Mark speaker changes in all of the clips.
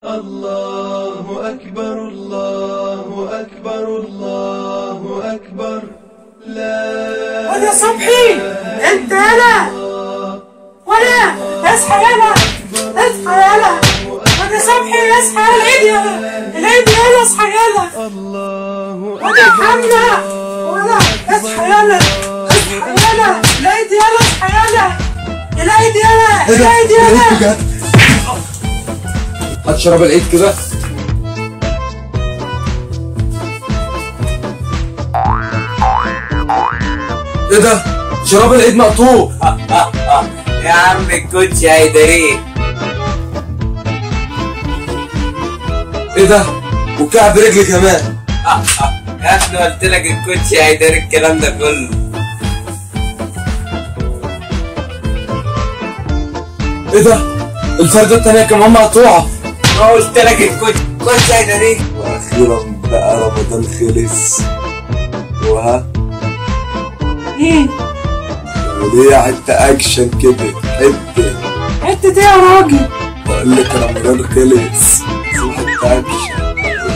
Speaker 1: الله أكبر الله أكبر الله أكبر. لا
Speaker 2: ولا صبحي انت يلا ولا اصحى يلا اصحى يلا ولا صبحي اصحى يلا العيد يلا اصحى يلا ولا حمنا ولا اصحى يلا اصحى يلا العيد يلا اصحى يلا العيد يلا العيد يلا.
Speaker 3: هات شراب العيد كده. ايه ده؟ شراب العيد مقطوع.
Speaker 4: يا عم الكوتش هيداريك.
Speaker 3: ايه ده؟ وكعب رجلي كمان.
Speaker 4: يا ابني قلت لك الكوتش هيداري الكلام ده كله.
Speaker 3: ايه ده؟ الفردة التانية كمان مقطوعة.
Speaker 4: ما قلت لك الكوتش هيداريك.
Speaker 3: واخيرا بقى رمضان خلص. وها؟
Speaker 2: ايه؟
Speaker 3: وليه حتة اكشن كده؟
Speaker 2: حتة ايه يا راجل؟
Speaker 3: بقول لك رمضان خلص. حتة اكشن.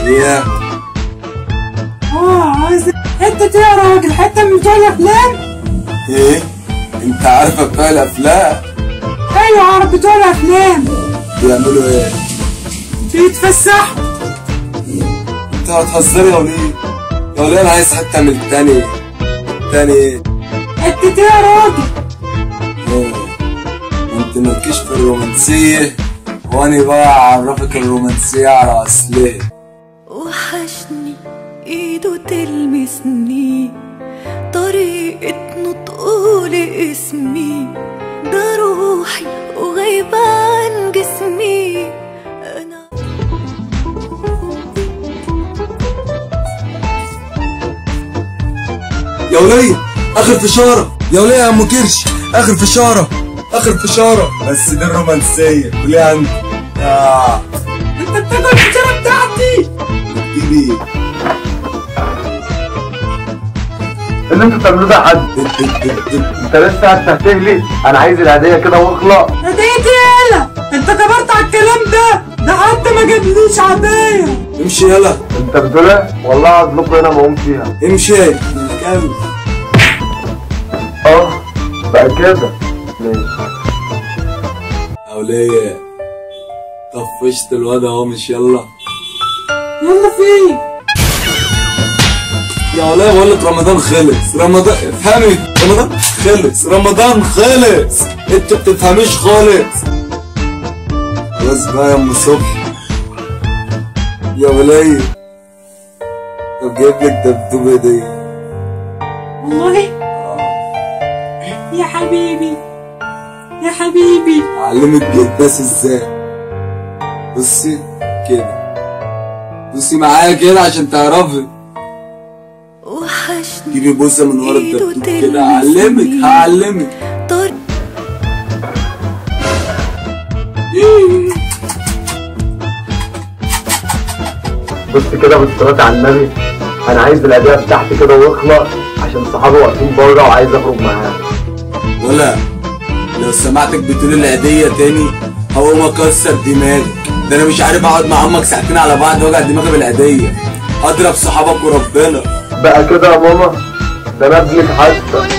Speaker 3: ايه؟
Speaker 2: عايز حتة ايه يا راجل؟ حتة من بتوع الافلام؟
Speaker 3: ايه؟ انت عارفة بتوع الافلام؟
Speaker 2: ايوه عارف بتوع الافلام.
Speaker 3: بيعملوا ايه؟
Speaker 2: بيتفسحوا.
Speaker 3: انت هتهزري يا وليه؟ يا وليه انا عايز حتة من التاني. ايه؟
Speaker 2: حتة ايه يا راجل؟
Speaker 3: ايه؟ انت مالكيش في الرومانسية وانا بقى اعرفك الرومانسية على اصلها.
Speaker 5: وحشني ايده تلمسني، طريقة نطقه لاسمي، ده روحي وغايبة عن جسمي انا.
Speaker 3: يا ولية اخر فشارة. يا ولية يا ام كرش اخر فشارة. بس دي الرومانسية كلها عندي.
Speaker 2: انت بتاكل الفشارة بتاعتي.
Speaker 3: جيبي
Speaker 6: اللي انتوا بتعملوه ده حد. انت لسه هتهتهلي؟ انا عايز الهديه كده واخلق.
Speaker 2: هديتي يالا انت كبرت على الكلام ده حتى ما جابليش عباية.
Speaker 3: امشي يلا.
Speaker 6: انت بتقول ايه؟ والله هضلكوا هنا ما اقوم فيها.
Speaker 3: امشي كمل.
Speaker 6: بقى كده ماشي.
Speaker 3: يا ولية طفشت الواد اهو. مش يلا
Speaker 2: فين؟
Speaker 3: يا ولية بقول لك رمضان خلص. افهمي رمضان خلص. انت بتفهميش خالص. خلاص بقى يا ام صبحي. يا ولية طب جايب لك دبدوب هدية.
Speaker 2: والله يا حبيبي
Speaker 3: اعلمك الناس ازاي. بصي كده. بصي معايا كده عشان تعرفي.
Speaker 5: وحشني
Speaker 3: جيبي بوسه من ورا الدبدوب كده. هعلمك.
Speaker 6: بص كده بالصلاة على النبي، انا عايز الهديه بتاعتي كده واخلق عشان صحابي واقفين بره وعايز اخرج معاهم.
Speaker 3: ولا لو سمعتك بتقول العيدية تاني هقوم اكسر دماغك. ده انا مش عارف اقعد مع امك ساعتين على بعض واجع دماغي بالعيدية. اضرب صحابك وربنا.
Speaker 6: بقى كده يا ماما، ده انا ابنك حتى.